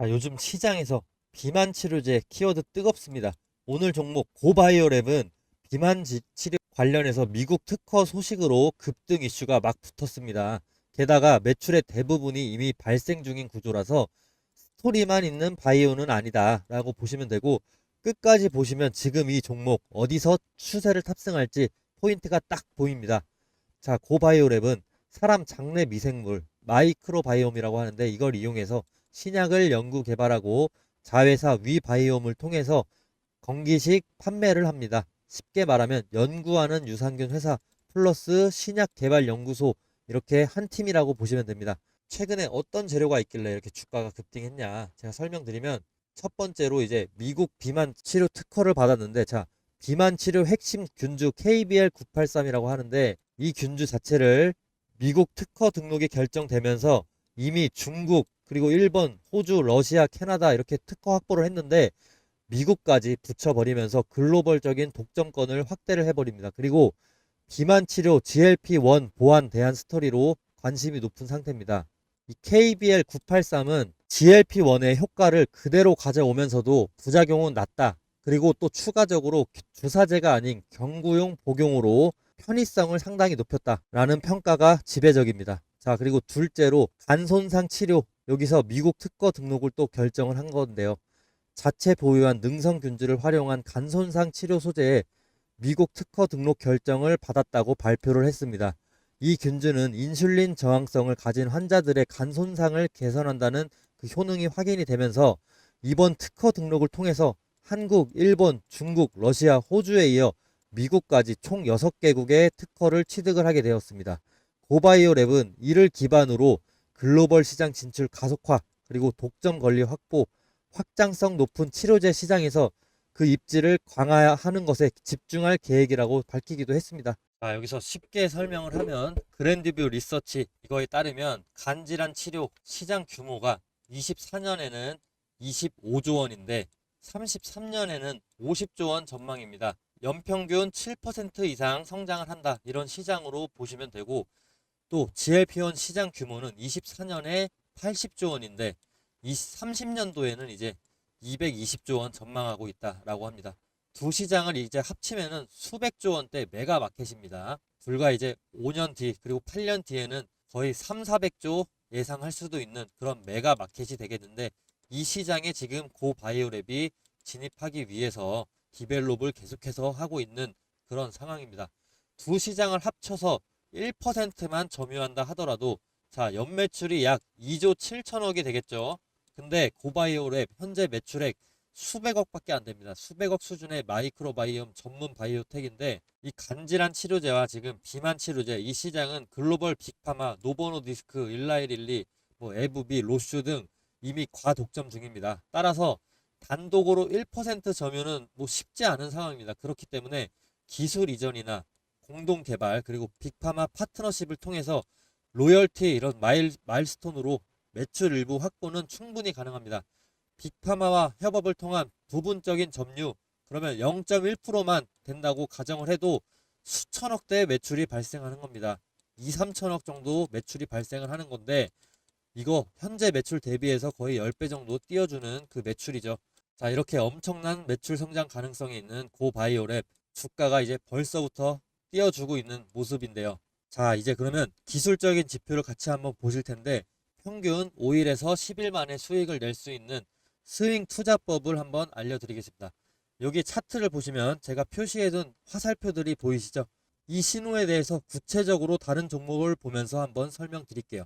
요즘 시장에서 비만 치료제 키워드 뜨겁습니다. 오늘 종목 고바이오랩은 비만 치료 관련해서 미국 특허 소식으로 급등 이슈가 막 붙었습니다. 게다가 매출의 대부분이 이미 발생 중인 구조라서 스토리만 있는 바이오는 아니다라고 보시면 되고, 끝까지 보시면 지금 이 종목 어디서 추세를 탑승할지 포인트가 딱 보입니다. 자, 고바이오랩은 사람 장내 미생물 마이크로바이옴이라고 하는데, 이걸 이용해서 신약을 연구 개발하고 자회사 위바이옴을 통해서 건기식 판매를 합니다. 쉽게 말하면 연구하는 유산균 회사 플러스 신약 개발 연구소, 이렇게 한 팀이라고 보시면 됩니다. 최근에 어떤 재료가 있길래 이렇게 주가가 급등했냐, 제가 설명드리면, 첫 번째로 이제 미국 비만 치료 특허를 받았는데, 자, 비만 치료 핵심 균주 KBL983이라고 하는데, 이 균주 자체를 미국 특허 등록이 결정되면서 이미 중국, 그리고 일본, 호주, 러시아, 캐나다 이렇게 특허 확보를 했는데, 미국까지 붙여버리면서 글로벌적인 독점권을 확대를 해버립니다. 그리고 비만 치료 GLP-1 보완 대한 스토리로 관심이 높은 상태입니다. 이 KBL983은 GLP-1의 효과를 그대로 가져오면서도 부작용은 낮다. 그리고 또 추가적으로 주사제가 아닌 경구용 복용으로 편의성을 상당히 높였다라는 평가가 지배적입니다. 자, 그리고 둘째로 간 손상 치료, 여기서 미국 특허 등록을 또 결정을 한 건데요. 자체 보유한 능성균주를 활용한 간 손상 치료 소재에 미국 특허 등록 결정을 받았다고 발표를 했습니다. 이 균주는 인슐린 저항성을 가진 환자들의 간 손상을 개선한다는 그 효능이 확인이 되면서 이번 특허 등록을 통해서 한국, 일본, 중국, 러시아, 호주에 이어 미국까지 총 6개국의 특허를 취득을 하게 되었습니다. 고바이오랩은 이를 기반으로 글로벌 시장 진출 가속화, 그리고 독점 권리 확보, 확장성 높은 치료제 시장에서 그 입지를 강화하는 것에 집중할 계획이라고 밝히기도 했습니다. 자, 여기서 쉽게 설명을 하면, 그랜드뷰 리서치 이거에 따르면 간질환 치료 시장 규모가 24년에는 25조 원인데 33년에는 50조 원 전망입니다. 연평균 7% 이상 성장을 한다, 이런 시장으로 보시면 되고, 또 GLP-1 시장 규모는 24년에 80조 원인데 30년도에는 이제 220조 원 전망하고 있다라고 합니다. 두 시장을 이제 합치면은 수백조 원대 메가 마켓입니다. 불과 이제 5년 뒤, 그리고 8년 뒤에는 거의 3, 400조 예상할 수도 있는 그런 메가 마켓이 되겠는데, 이 시장에 지금 고바이오랩이 진입하기 위해서 디벨롭을 계속해서 하고 있는 그런 상황입니다. 두 시장을 합쳐서 1%만 점유한다 하더라도, 자, 연매출이 약 2조 7천억이 되겠죠. 근데 고바이오랩 현재 매출액 수백억밖에 안 됩니다. 수백억 수준의 마이크로바이옴 전문 바이오텍인데, 이 간질환 치료제와 지금 비만 치료제, 이 시장은 글로벌 빅파마, 노보노디스크, 일라이릴리, 뭐 에브비, 로슈 등 이미 과독점 중입니다. 따라서 단독으로 1% 점유는 뭐 쉽지 않은 상황입니다. 그렇기 때문에 기술 이전이나 공동 개발, 그리고 빅파마 파트너십을 통해서 로열티, 이런 마일스톤으로 매출 일부 확보는 충분히 가능합니다. 빅파마와 협업을 통한 부분적인 점유, 그러면 0.1%만 된다고 가정을 해도 수천억대의 매출이 발생하는 겁니다. 2, 3천억 정도 매출이 발생을 하는 건데, 이거 현재 매출 대비해서 거의 10배 정도 띄워주는 그 매출이죠. 자, 이렇게 엄청난 매출 성장 가능성이 있는 고바이오랩, 주가가 이제 벌써부터 띄워주고 있는 모습인데요. 자, 이제 그러면 기술적인 지표를 같이 한번 보실 텐데, 평균 5일에서 10일 만에 수익을 낼 수 있는 스윙 투자법을 한번 알려드리겠습니다. 여기 차트를 보시면 제가 표시해둔 화살표들이 보이시죠? 이 신호에 대해서 구체적으로 다른 종목을 보면서 한번 설명드릴게요.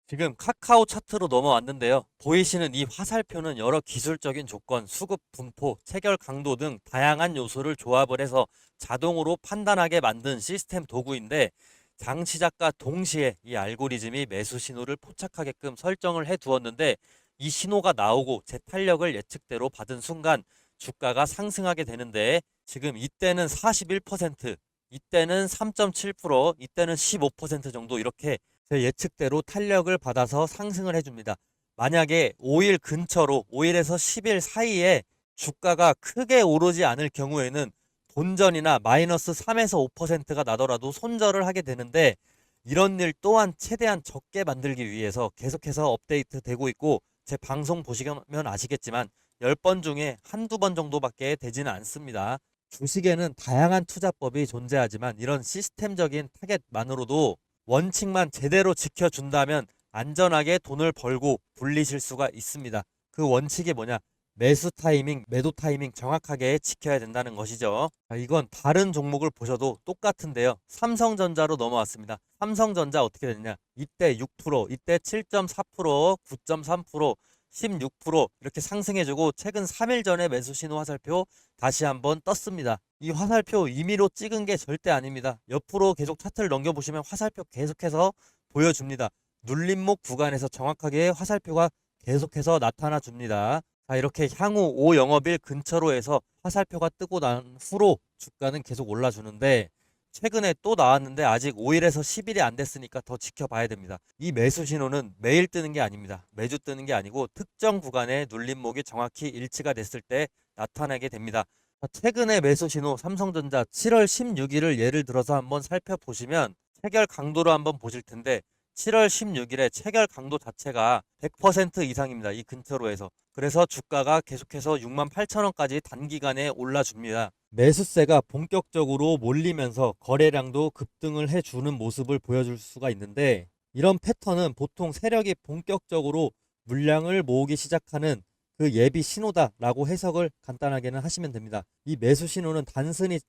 지금 카카오 차트로 넘어왔는데요. 보이시는 이 화살표는 여러 기술적인 조건, 수급 분포, 체결 강도 등 다양한 요소를 조합을 해서 자동으로 판단하게 만든 시스템 도구인데, 장시작과 동시에 이 알고리즘이 매수 신호를 포착하게끔 설정을 해 두었는데, 이 신호가 나오고 제 탄력을 예측대로 받은 순간 주가가 상승하게 되는데, 지금 이때는 41%, 이때는 3.7%, 이때는 15% 정도, 이렇게 제 예측대로 탄력을 받아서 상승을 해줍니다. 만약에 5일 근처로 5일에서 10일 사이에 주가가 크게 오르지 않을 경우에는 본전이나 마이너스 3에서 5%가 나더라도 손절을 하게 되는데, 이런 일 또한 최대한 적게 만들기 위해서 계속해서 업데이트 되고 있고, 제 방송 보시면 아시겠지만 10번 중에 한두 번 정도밖에 되지는 않습니다. 주식에는 다양한 투자법이 존재하지만 이런 시스템적인 타겟만으로도 원칙만 제대로 지켜준다면 안전하게 돈을 벌고 불리실 수가 있습니다. 그 원칙이 뭐냐? 매수 타이밍, 매도 타이밍 정확하게 지켜야 된다는 것이죠. 이건 다른 종목을 보셔도 똑같은데요. 삼성전자로 넘어왔습니다. 삼성전자 어떻게 됐냐? 이때 6%, 이때 7.4%, 9.3%, 16% 이렇게 상승해주고 최근 3일 전에 매수 신호 화살표 다시 한번 떴습니다. 이 화살표 임의로 찍은 게 절대 아닙니다. 옆으로 계속 차트를 넘겨보시면 화살표 계속해서 보여줍니다. 눌림목 구간에서 정확하게 화살표가 계속해서 나타나 줍니다. 자, 이렇게 향후 5영업일 근처로 해서 화살표가 뜨고 난 후로 주가는 계속 올라주는데, 최근에 또 나왔는데 아직 5일에서 10일이 안 됐으니까 더 지켜봐야 됩니다. 이 매수 신호는 매일 뜨는 게 아닙니다. 매주 뜨는 게 아니고 특정 구간의 눌림목이 정확히 일치가 됐을 때 나타나게 됩니다. 최근에 매수 신호 삼성전자 7월 16일을 예를 들어서 한번 살펴보시면 체결 강도로 한번 보실 텐데, 7월 16일에 체결 강도 자체가 100% 이상입니다. 이 근처로 해서. 그래서 주가가 계속해서 68,000원까지 단기간에 올라줍니다. 매수세가 본격적으로 몰리면서 거래량도 급등을 해주는 모습을 보여줄 수가 있는데, 이런 패턴은 보통 세력이 본격적으로 물량을 모으기 시작하는 그 예비 신호다라고 해석을 간단하게는 하시면 됩니다. 이 매수 신호는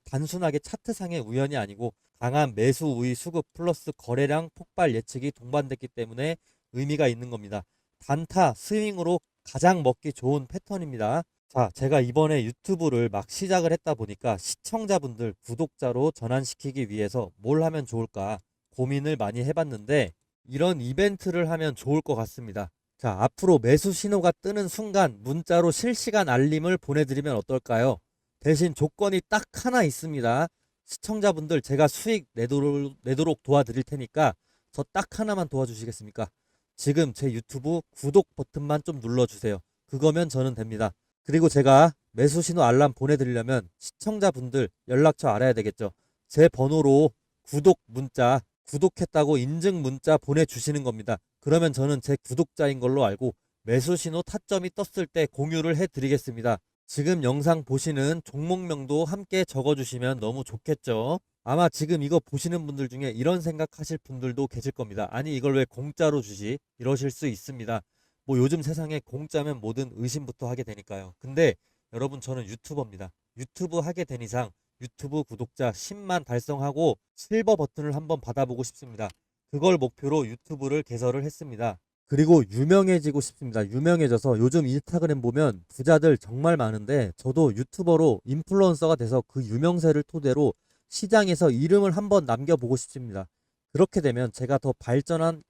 단순하게 차트상의 우연이 아니고 강한 매수 우위 수급 플러스 거래량 폭발 예측이 동반됐기 때문에 의미가 있는 겁니다. 단타 스윙으로 가장 먹기 좋은 패턴입니다. 자, 제가 이번에 유튜브를 막 시작을 했다 보니까 시청자분들, 구독자로 전환시키기 위해서 뭘 하면 좋을까 고민을 많이 해봤는데, 이런 이벤트를 하면 좋을 것 같습니다. 자, 앞으로 매수 신호가 뜨는 순간 문자로 실시간 알림을 보내드리면 어떨까요? 대신 조건이 딱 하나 있습니다. 시청자분들 제가 수익 내도록 도와드릴 테니까 저 딱 하나만 도와주시겠습니까? 지금 제 유튜브 구독 버튼만 좀 눌러주세요. 그거면 저는 됩니다. 그리고 제가 매수 신호 알람 보내드리려면 시청자분들 연락처 알아야 되겠죠. 제 번호로 구독 문자, 구독했다고 인증 문자 보내주시는 겁니다. 그러면 저는 제 구독자인 걸로 알고 매수 신호 타점이 떴을 때 공유를 해드리겠습니다. 지금 영상 보시는 종목명도 함께 적어주시면 너무 좋겠죠. 아마 지금 이거 보시는 분들 중에 이런 생각하실 분들도 계실 겁니다. 아니 이걸 왜 공짜로 주지? 이러실 수 있습니다. 뭐 요즘 세상에 공짜면 뭐든 의심부터 하게 되니까요. 근데 여러분, 저는 유튜버입니다. 유튜브 하게 된 이상 유튜브 구독자 10만 달성하고 실버 버튼을 한번 받아보고 싶습니다. 그걸 목표로 유튜브를 개설을 했습니다. 그리고 유명해지고 싶습니다. 유명해져서 요즘 인스타그램 보면 부자들 정말 많은데 저도 유튜버로 인플루언서가 돼서 그 유명세를 토대로 시장에서 이름을 한번 남겨보고 싶습니다. 그렇게 되면 제가 더 발전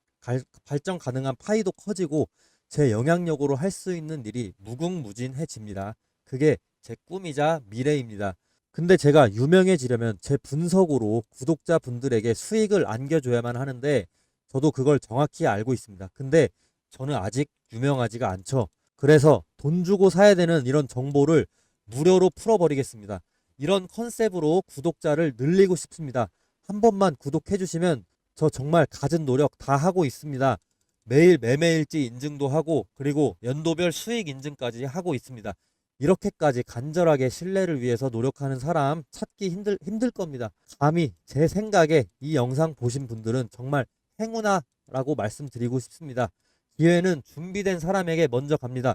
가능한 파이도 커지고 제 영향력으로 할 수 있는 일이 무궁무진해집니다. 그게 제 꿈이자 미래입니다. 근데 제가 유명해지려면 제 분석으로 구독자분들에게 수익을 안겨줘야만 하는데 저도 그걸 정확히 알고 있습니다. 근데 저는 아직 유명하지가 않죠. 그래서 돈 주고 사야 되는 이런 정보를 무료로 풀어버리겠습니다. 이런 컨셉으로 구독자를 늘리고 싶습니다. 한 번만 구독해 주시면 저 정말 갖은 노력 다 하고 있습니다. 매일 매매일지 인증도 하고 그리고 연도별 수익 인증까지 하고 있습니다. 이렇게까지 간절하게 신뢰를 위해서 노력하는 사람 찾기 힘들 겁니다. 감히 제 생각에 이 영상 보신 분들은 정말 행운아라고 말씀드리고 싶습니다. 기회는 준비된 사람에게 먼저 갑니다.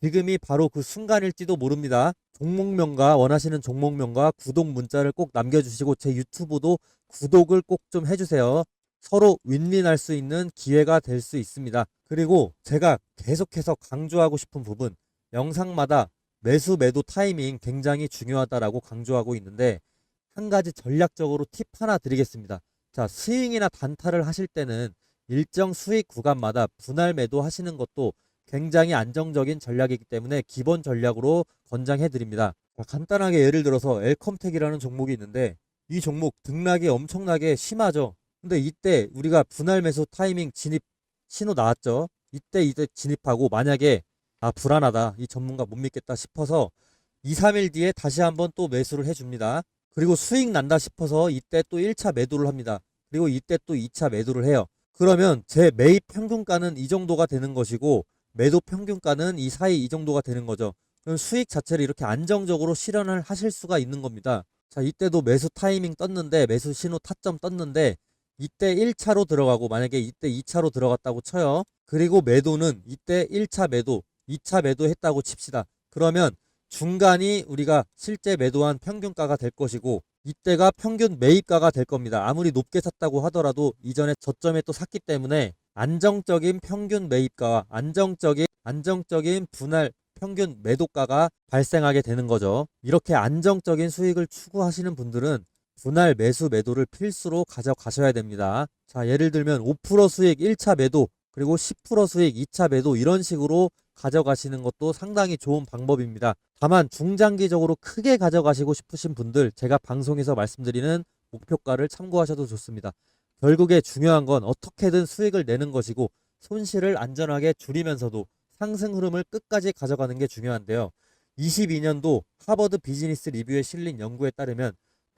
지금이 바로 그 순간일지도 모릅니다. 종목명과 원하시는 종목명과 구독 문자를 꼭 남겨주시고 제 유튜브도 구독을 꼭 좀 해주세요. 서로 윈윈할 수 있는 기회가 될 수 있습니다. 그리고 제가 계속해서 강조하고 싶은 부분, 영상마다 매수 매도 타이밍 굉장히 중요하다라고 강조하고 있는데 한 가지 전략적으로 팁 하나 드리겠습니다. 자, 스윙이나 단타를 하실 때는 일정 수익 구간마다 분할 매도 하시는 것도 굉장히 안정적인 전략이기 때문에 기본 전략으로 권장해 드립니다. 간단하게 예를 들어서 엘컴텍이라는 종목이 있는데 이 종목 등락이 엄청나게 심하죠. 근데 이때 우리가 분할 매수 타이밍 진입 신호 나왔죠. 이때 진입하고 만약에 불안하다, 이 전문가 못 믿겠다 싶어서 2, 3일 뒤에 다시 한번 또 매수를 해줍니다. 그리고 수익 난다 싶어서 이때 또 1차 매도를 합니다. 그리고 이때 또 2차 매도를 해요. 그러면 제 매입 평균가는 이 정도가 되는 것이고 매도 평균가는 이 사이 이 정도가 되는 거죠. 그럼 수익 자체를 이렇게 안정적으로 실현을 하실 수가 있는 겁니다. 자, 이때도 매수 타이밍 떴는데 매수 신호 타점 떴는데 이때 1차로 들어가고 만약에 이때 2차로 들어갔다고 쳐요. 그리고 매도는 이때 1차 매도, 2차 매도 했다고 칩시다. 그러면 중간이 우리가 실제 매도한 평균가가 될 것이고 이때가 평균 매입가가 될 겁니다. 아무리 높게 샀다고 하더라도 이전에 저점에 또 샀기 때문에 안정적인 평균 매입가와 안정적인 분할 평균 매도가가 발생하게 되는 거죠. 이렇게 안정적인 수익을 추구하시는 분들은 분할 매수 매도를 필수로 가져가셔야 됩니다. 자, 예를 들면 5% 수익 1차 매도 그리고 10% 수익 2차 매도 이런 식으로 가져가시는 것도 상당히 좋은 방법입니다. 다만 중장기적으로 크게 가져가시고 싶으신 분들 제가 방송에서 말씀드리는 목표가를 참고하셔도 좋습니다. 결국에 중요한 건 어떻게든 수익을 내는 것이고 손실을 안전하게 줄이면서도 상승 흐름을 끝까지 가져가는 게 중요한데요. 22년도 하버드 비즈니스 리뷰에 실린 연구에 따르면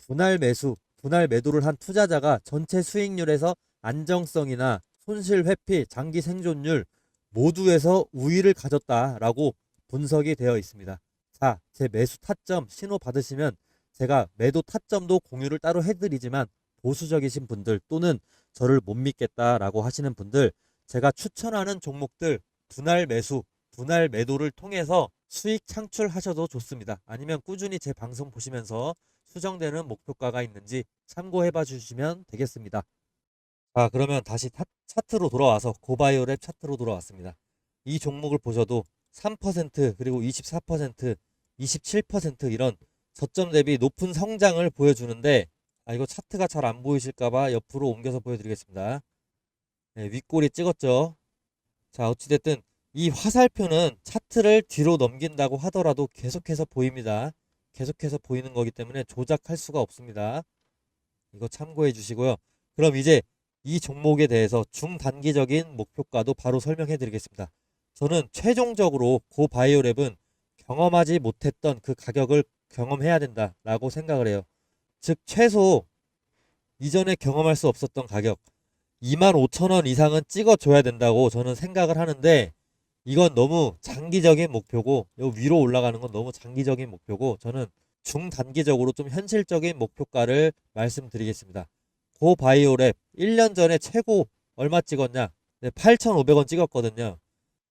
분할 매도를 한 투자자가 전체 수익률에서 안정성이나 손실 회피, 장기 생존율 모두에서 우위를 가졌다라고 분석이 되어 있습니다. 자, 제 매수 타점 신호 받으시면 제가 매도 타점도 공유를 따로 해드리지만 보수적이신 분들 또는 저를 못 믿겠다라고 하시는 분들 제가 추천하는 종목들 분할 매수, 분할 매도를 통해서 수익 창출하셔도 좋습니다. 아니면 꾸준히 제 방송 보시면서 수정되는 목표가가 있는지 참고해 봐 주시면 되겠습니다. 자, 그러면 다시 차트로 돌아와서 고바이오랩 차트로 돌아왔습니다. 이 종목을 보셔도 3% 그리고 24%, 27% 이런 저점 대비 높은 성장을 보여주는데 이거 차트가 잘 안 보이실까봐 옆으로 옮겨서 보여드리겠습니다. 네, 윗꼬리 찍었죠. 자, 어찌됐든 이 화살표는 차트를 뒤로 넘긴다고 하더라도 계속해서 보입니다. 계속해서 보이는 거기 때문에 조작할 수가 없습니다. 이거 참고해 주시고요. 그럼 이제 이 종목에 대해서 중단기적인 목표가도 바로 설명해 드리겠습니다. 저는 최종적으로 고바이오랩은 경험하지 못했던 그 가격을 경험해야 된다라고 생각을 해요. 즉 최소 이전에 경험할 수 없었던 가격 25,000원 이상은 찍어줘야 된다고 저는 생각을 하는데 이건 너무 장기적인 목표고 위로 올라가는 건 너무 장기적인 목표고 저는 중단기적으로 좀 현실적인 목표가를 말씀드리겠습니다. 고바이오랩 1년 전에 최고 얼마 찍었냐? 네, 8,500원 찍었거든요.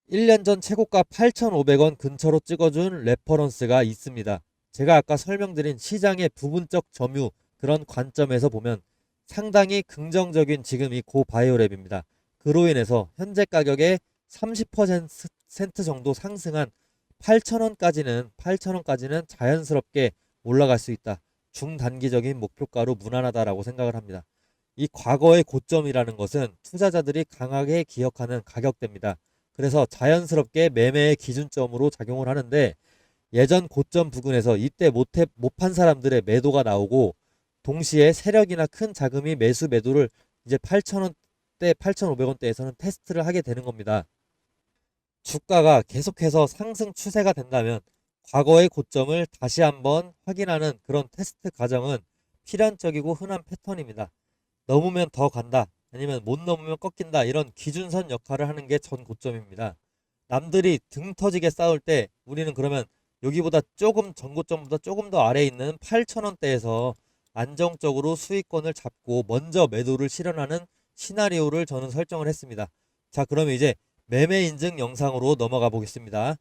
1년 전 최고가 8,500원 근처로 찍어준 레퍼런스가 있습니다. 제가 아까 설명드린 시장의 부분적 점유 그런 관점에서 보면 상당히 긍정적인 지금 이 고바이오랩입니다. 그로 인해서 현재 가격의 30% 정도 상승한 8,000원까지는 자연스럽게 올라갈 수 있다. 중단기적인 목표가로 무난하다라고 생각을 합니다. 이 과거의 고점이라는 것은 투자자들이 강하게 기억하는 가격대입니다. 그래서 자연스럽게 매매의 기준점으로 작용을 하는데 예전 고점 부근에서 이때 못 판 사람들의 매도가 나오고 동시에 세력이나 큰 자금이 매수 매도를 이제 8,000원대, 8,500원대에서는 테스트를 하게 되는 겁니다. 주가가 계속해서 상승 추세가 된다면 과거의 고점을 다시 한번 확인하는 그런 테스트 과정은 필연적이고 흔한 패턴입니다. 넘으면 더 간다. 아니면 못 넘으면 꺾인다. 이런 기준선 역할을 하는 게 전 고점입니다. 남들이 등 터지게 싸울 때 우리는 그러면 여기보다 조금 전고점보다 조금 더 아래에 있는 8,000원대에서 안정적으로 수익권을 잡고 먼저 매도를 실현하는 시나리오를 저는 설정을 했습니다. 자, 그러면 이제 매매 인증 영상으로 넘어가 보겠습니다.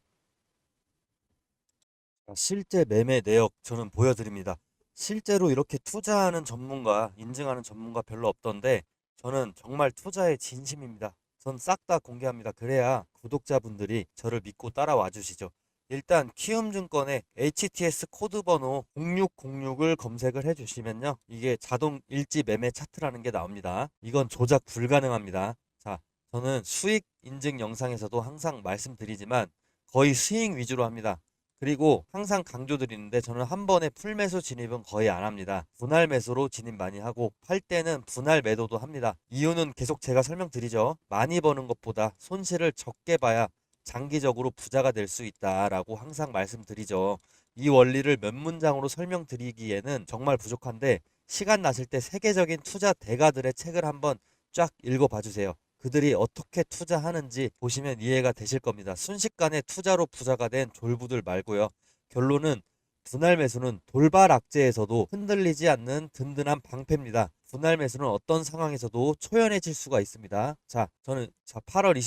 실제 매매 내역 저는 보여드립니다. 실제로 이렇게 투자하는 전문가, 인증하는 전문가 별로 없던데 저는 정말 투자에 진심입니다. 전 싹 다 공개합니다. 그래야 구독자분들이 저를 믿고 따라와 주시죠. 일단 키움증권의 HTS 코드 번호 0606을 검색을 해주시면요. 이게 자동 일지 매매 차트라는 게 나옵니다. 이건 조작 불가능합니다. 자, 저는 수익 인증 영상에서도 항상 말씀드리지만 거의 스윙 위주로 합니다. 그리고 항상 강조드리는데 저는 한 번에 풀매수 진입은 거의 안 합니다. 분할 매수로 진입 많이 하고 팔 때는 분할 매도도 합니다. 이유는 계속 제가 설명드리죠. 많이 버는 것보다 손실을 적게 봐야 장기적으로 부자가 될 수 있다라고 항상 말씀드리죠. 이 원리를 몇 문장으로 설명드리기에는 정말 부족한데 시간 나실 때 세계적인 투자 대가들의 책을 한번 쫙 읽어봐 주세요. 그들이 어떻게 투자하는지 보시면 이해가 되실 겁니다. 순식간에 투자로 부자가 된 졸부들 말고요. 결론은 분할 매수는 돌발 악재에서도 흔들리지 않는 든든한 방패입니다. 분할 매수는 어떤 상황에서도 초연해질 수가 있습니다. 자, 저는 8월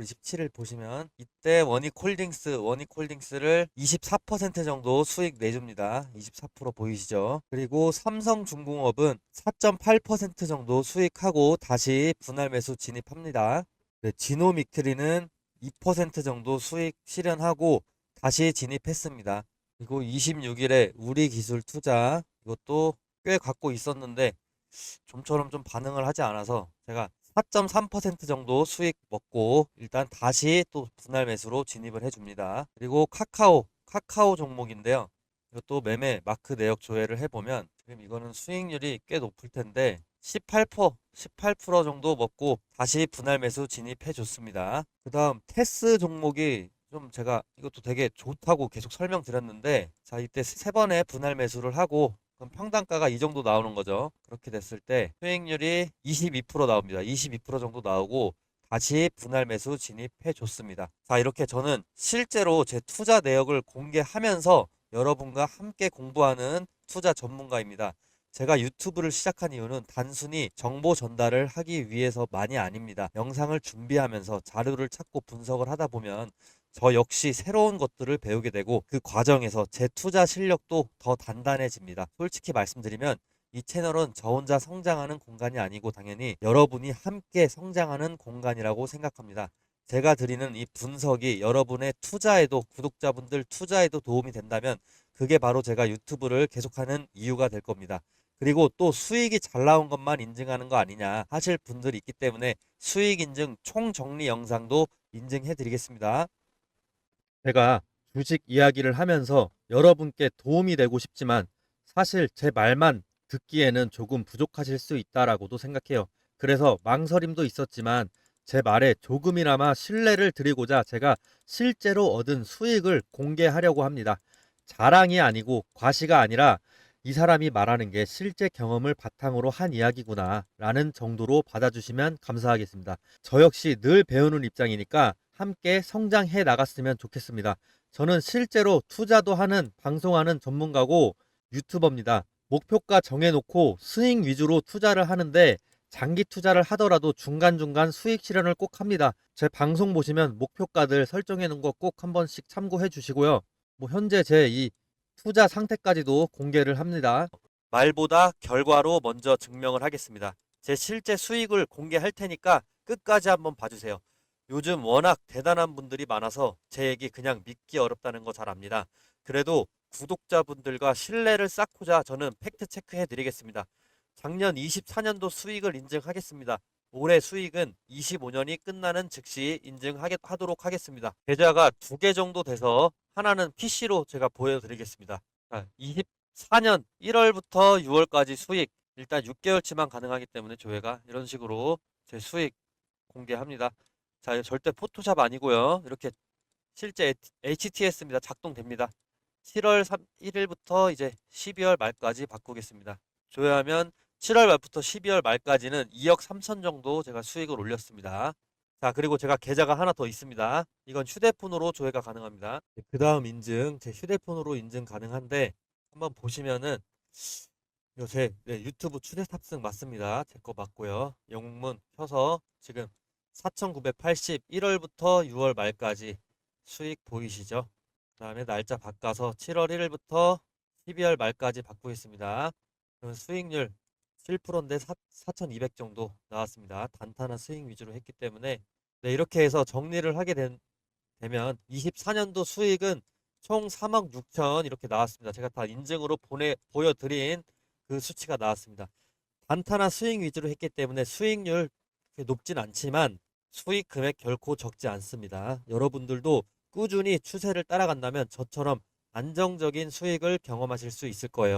27일 보시면 이때 원익홀딩스를 24% 정도 수익 내줍니다. 24% 보이시죠? 그리고 삼성중공업은 4.8% 정도 수익하고 다시 분할 매수 진입합니다. 네, 지노믹트리는 2% 정도 수익 실현하고 다시 진입했습니다. 그리고 26일에 우리기술투자 이것도 꽤 갖고 있었는데 좀처럼 좀 반응을 하지 않아서 제가 4.3% 정도 수익 먹고 일단 다시 또 분할 매수로 진입을 해줍니다. 그리고 카카오 종목인데요. 이것도 매매 마크 내역 조회를 해보면 지금 이거는 수익률이 꽤 높을 텐데 18% 정도 먹고 다시 분할 매수 진입해 줬습니다. 그 다음 테스 종목이 좀 제가 이것도 되게 좋다고 계속 설명드렸는데 자 이때 세 번의 분할 매수를 하고 그럼 평단가가 이 정도 나오는 거죠. 그렇게 됐을 때 수익률이 22% 나옵니다. 22% 정도 나오고 다시 분할 매수 진입해 줬습니다. 자 이렇게 저는 실제로 제 투자 내역을 공개하면서 여러분과 함께 공부하는 투자 전문가입니다. 제가 유튜브를 시작한 이유는 단순히 정보 전달을 하기 위해서만이 아닙니다. 영상을 준비하면서 자료를 찾고 분석을 하다 보면 저 역시 새로운 것들을 배우게 되고 그 과정에서 제 투자 실력도 더 단단해집니다. 솔직히 말씀드리면 이 채널은 저 혼자 성장하는 공간이 아니고 당연히 여러분이 함께 성장하는 공간이라고 생각합니다. 제가 드리는 이 분석이 여러분의 투자에도 구독자분들 투자에도 도움이 된다면 그게 바로 제가 유튜브를 계속하는 이유가 될 겁니다. 그리고 또 수익이 잘 나온 것만 인증하는 거 아니냐 하실 분들이 있기 때문에 수익 인증 총정리 영상도 인증해 드리겠습니다. 제가 주식 이야기를 하면서 여러분께 도움이 되고 싶지만 사실 제 말만 듣기에는 조금 부족하실 수 있다라고도 생각해요. 그래서 망설임도 있었지만 제 말에 조금이나마 신뢰를 드리고자 제가 실제로 얻은 수익을 공개하려고 합니다. 자랑이 아니고 과시가 아니라 이 사람이 말하는 게 실제 경험을 바탕으로 한 이야기구나 라는 정도로 받아주시면 감사하겠습니다. 저 역시 늘 배우는 입장이니까 함께 성장해 나갔으면 좋겠습니다. 저는 실제로 투자도 하는 방송하는 전문가고 유튜버입니다. 목표가 정해놓고 스윙 위주로 투자를 하는데 장기 투자를 하더라도 중간중간 수익 실현을 꼭 합니다. 제 방송 보시면 목표가들 설정해 놓은 거 꼭 한 번씩 참고해 주시고요. 뭐 현재 제 이 투자 상태까지도 공개를 합니다. 말보다 결과로 먼저 증명을 하겠습니다. 제 실제 수익을 공개할 테니까 끝까지 한번 봐주세요. 요즘 워낙 대단한 분들이 많아서 제 얘기 그냥 믿기 어렵다는 거 잘 압니다. 그래도 구독자분들과 신뢰를 쌓고자 저는 팩트 체크해 드리겠습니다. 작년 24년도 수익을 인증하겠습니다. 올해 수익은 25년이 끝나는 즉시 인증하도록 하겠습니다. 계좌가 두 개 정도 돼서 하나는 PC로 제가 보여드리겠습니다. 24년 1월부터 6월까지 수익 일단 6개월치만 가능하기 때문에 조회가 이런 식으로 제 수익 공개합니다. 자, 절대 포토샵 아니고요. 이렇게 실제 HTS입니다. 작동됩니다. 7월 1일부터 이제 12월 말까지 바꾸겠습니다. 조회하면 7월 말부터 12월 말까지는 2억 3천 정도 제가 수익을 올렸습니다. 자, 그리고 제가 계좌가 하나 더 있습니다. 이건 휴대폰으로 조회가 가능합니다. 그 다음 인증, 제 휴대폰으로 인증 가능한데 한번 보시면은 이거 제 유튜브 추대 탑승 맞습니다. 제 거 맞고요. 영문 켜서 지금 4,980 1월부터 6월 말까지 수익 보이시죠? 그 다음에 날짜 바꿔서 7월 1일부터 12월 말까지 바꾸겠습니다. 그럼 수익률 7%인데 4,200 정도 나왔습니다. 단단한 수익 위주로 했기 때문에 네, 이렇게 해서 정리를 하게 되면 24년도 수익은 총 3억 6천 이렇게 나왔습니다. 제가 다 인증으로 보여드린 그 수치가 나왔습니다. 단타나 수익 위주로 했기 때문에 수익률 높진 않지만 수익 금액 결코 적지 않습니다. 여러분들도 꾸준히 추세를 따라간다면 저처럼 안정적인 수익을 경험하실 수 있을 거예요.